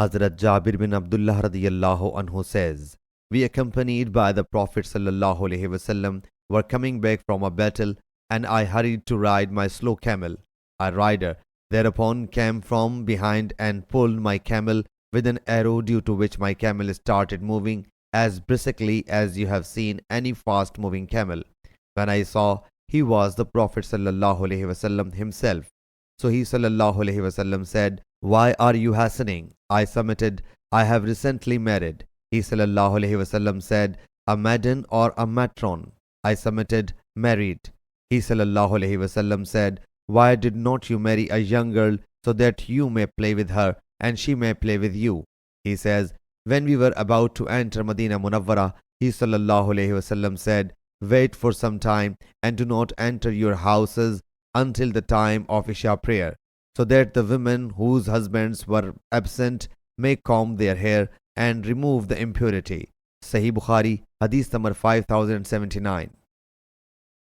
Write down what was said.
Hazrat Jabir bin Abdullah radiyallahu anhu says, we accompanied by the Prophet sallallahu alaihi wasallam were coming back from a battle, and I hurried to ride my slow camel. A rider thereupon came from behind and pulled my camel with an arrow, due to which my camel started moving as briskly as you have seen any fast moving camel. When I saw he was the Prophet sallallahu alaihi wasallam himself, so he sallallahu alaihi wasallam said, why are you hastening? I submitted, I have recently married. He sallallahu alaihi wasallam said, a maiden or a matron? I submitted, married. He sallallahu alaihi wasallam said, why did not you marry a young girl so that you may play with her and she may play with you? He says, when we were about to enter Madinah Munawwara, he sallallahu alaihi wasallam said, wait for some time and do not enter your houses until the time of Isha prayer, so that the women whose husbands were absent may comb their hair and remove the impurity. Sahih Bukhari, Hadith number 5079.